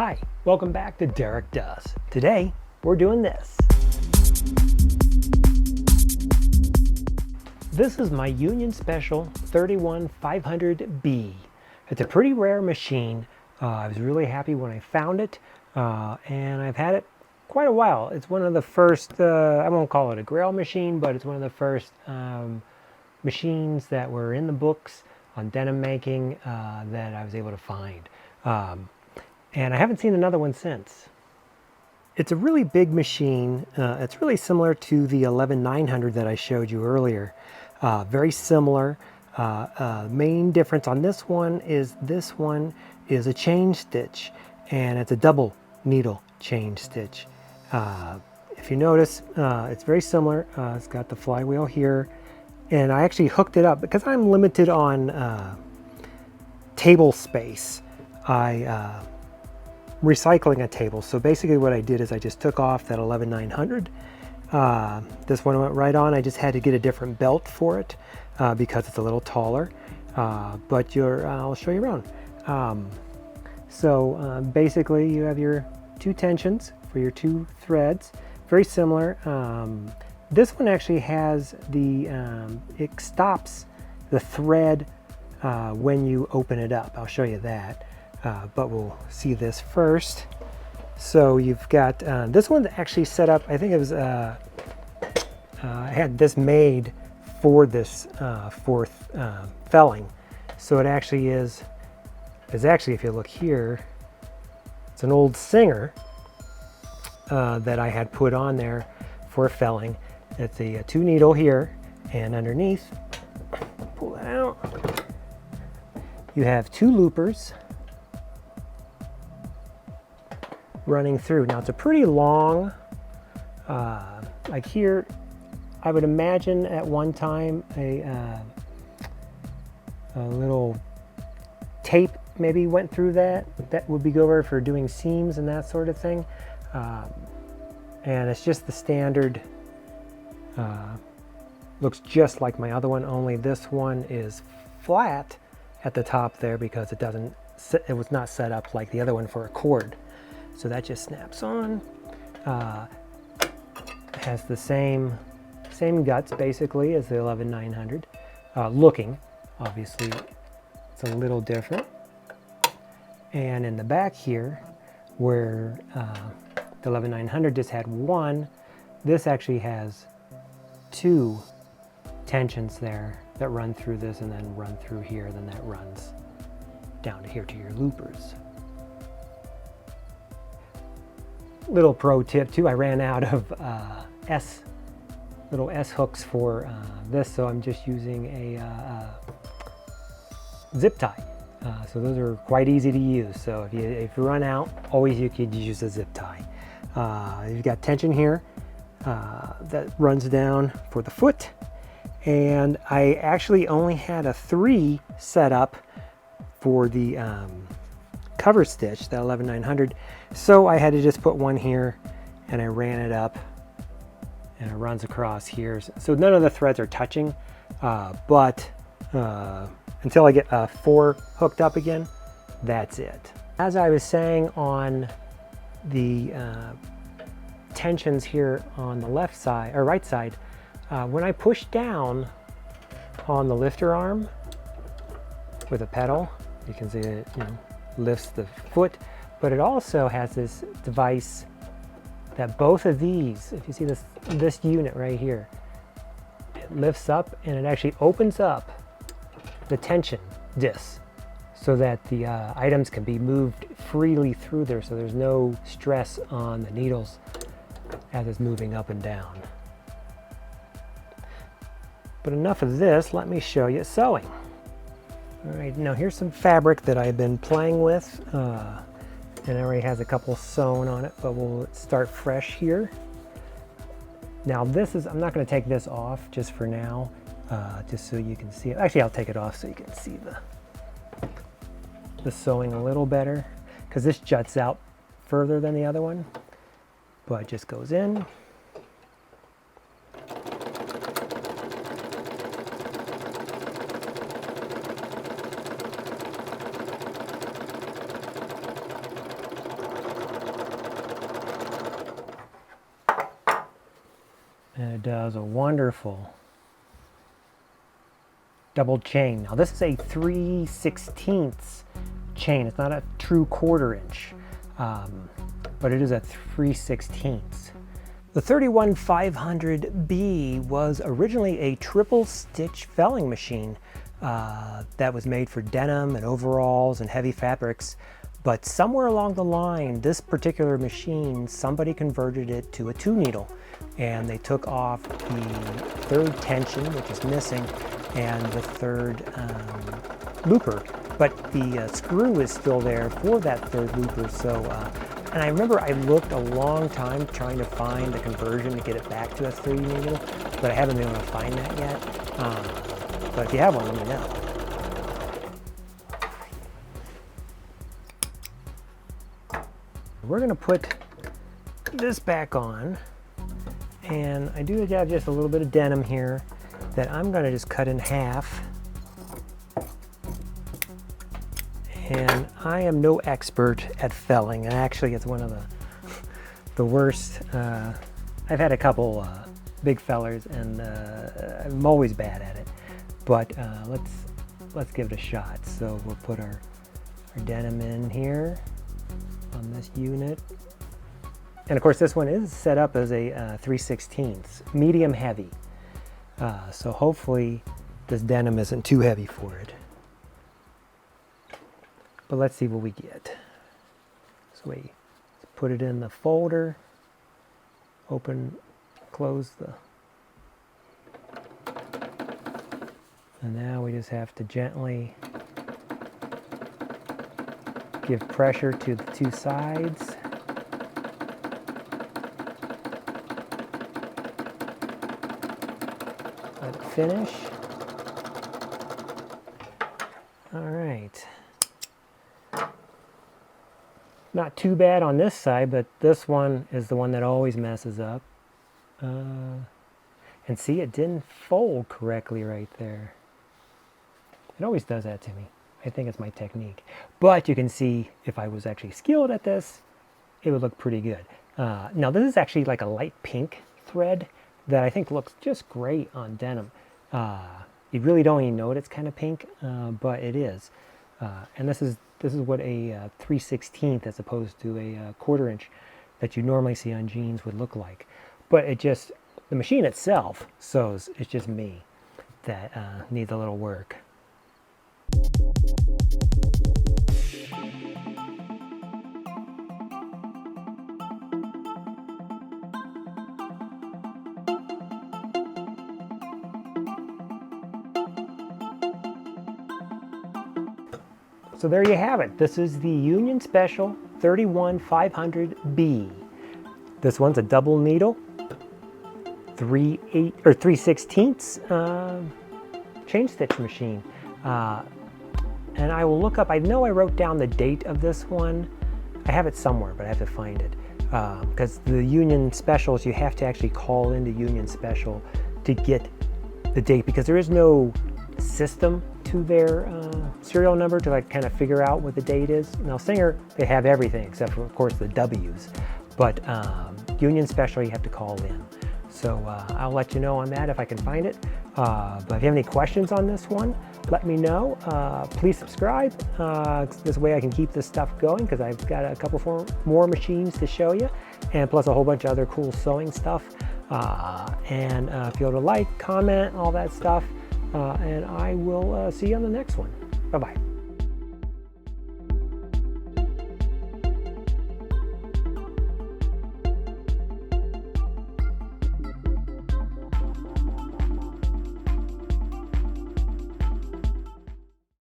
Hi, welcome back to Derek Does. Today, we're doing this. This is my Union Special 31500B. It's a pretty rare machine. I was really happy when I found it, and I've had it quite a while. It's one of the first, I won't call it a Grail machine, but it's one of the first machines that were in the books on denim making that I was able to find. And I haven't seen another one since. It's a really big machine. It's really similar to the 11900 that I showed you earlier. Very similar. Main difference on this one is a chain stitch, and it's a double needle chain stitch. If you notice, it's very similar. It's got the flywheel here, and I actually hooked it up because I'm limited on table space. Recycling a table. So basically what I did is I just took off that 11900. This one went right on. I just had to get a different belt for it because it's a little taller. But I'll show you around. Basically you have your two tensions for your two threads. Very similar. This one actually has it stops the thread when you open it up. I'll show you that. But we'll see this first. So you've got this one's actually set up. I think it was I had this made for this fourth felling. So it actually is actually, if you look here, it's an old Singer that I had put on there for felling. It's a 2 needle here, and underneath, pull that out, you have 2 loopers running through. Now it's a pretty long, like here, I would imagine at one time a little tape maybe went through that would be good for doing seams and that sort of thing. And it's just the standard, looks just like my other one, only this one is flat at the top there because it was not set up like the other one for a cord. So that just snaps on. Has the same guts basically as the 11900. Looking, obviously, it's a little different. And in the back here, where the 11900 just had one, this actually has 2 tensions there that run through this and then run through here. Then that runs down to here to your loopers. Little pro tip too, I ran out of little S hooks for this, so I'm just using a zip tie. So those are quite easy to use. So if you run out, always you could use a zip tie. You've got tension here that runs down for the foot, and I actually only had a 3 set up for the cover stitch, that 11900. So I had to just put one here, and I ran it up, and it runs across here. So none of the threads are touching, but until I get 4 hooked up again, that's it. As I was saying on the tensions here on the left side or right side, when I push down on the lifter arm with a pedal, you can see it, lifts the foot, but it also has this device that both of these, if you see this unit right here, it lifts up and it actually opens up the tension disc so that the items can be moved freely through there, so there's no stress on the needles as it's moving up and down. But enough of this, let me show you sewing. All right, now here's some fabric that I've been playing with, and it already has a couple sewn on it, but we'll start fresh here. Now I'm not going to take this off just for now, just so you can see it. Actually, I'll take it off so you can see the sewing a little better, because this juts out further than the other one, but it just goes in. And it does a wonderful double chain. Now this is a 3/16 chain. It's not a true 1/4 inch, but it is a 3/16. The 31500B was originally a triple stitch felling machine that was made for denim and overalls and heavy fabrics. But somewhere along the line, this particular machine, somebody converted it to a 2 needle, and they took off the 3rd tension, which is missing, and the 3rd looper. But the screw is still there for that 3rd looper. So, and I remember I looked a long time trying to find the conversion to get it back to a 3 needle, but I haven't been able to find that yet. But if you have one, let me know. We're going to put this back on, and I do have just a little bit of denim here that I'm going to just cut in half. And I am no expert at felling, and actually it's one of the worst. I've had a couple big fellers, and I'm always bad at it. But let's give it a shot. So we'll put our denim in here on this unit, and of course this one is set up as a 3/16 medium heavy. So hopefully this denim isn't too heavy for it. But let's see what we get. So we put it in the folder, open, close the, and now we just have to gently give pressure to the 2 sides. Let it finish. All right. Not too bad on this side, but this one is the one that always messes up. And see, it didn't fold correctly right there. It always does that to me. I think it's my technique. But you can see if I was actually skilled at this, it would look pretty good. Now this is actually like a light pink thread that I think looks just great on denim. You really don't even know it's kind of pink, but it is. And this is what a 3/16 as opposed to a 1/4 inch that you normally see on jeans would look like. But it just, the machine itself sews. It's just me that needs a little work. So there you have it. This is the Union Special 31500B. This one's a double needle, 3/16 chain stitch machine. And I will look up, I know I wrote down the date of this one. I have it somewhere, but I have to find it. Because the Union Specials, you have to actually call into Union Special to get the date, because there is no system to their serial number to like kind of figure out what the date is. Now Singer, they have everything except for, of course, the W's. But Union Special, you have to call in. So I'll let you know on that if I can find it. But if you have any questions on this one, let me know. Please subscribe. This way I can keep this stuff going, because I've got a couple more machines to show you, and plus a whole bunch of other cool sewing stuff. And if you'll like, comment, all that stuff. And I will see you on the next one. Bye-bye.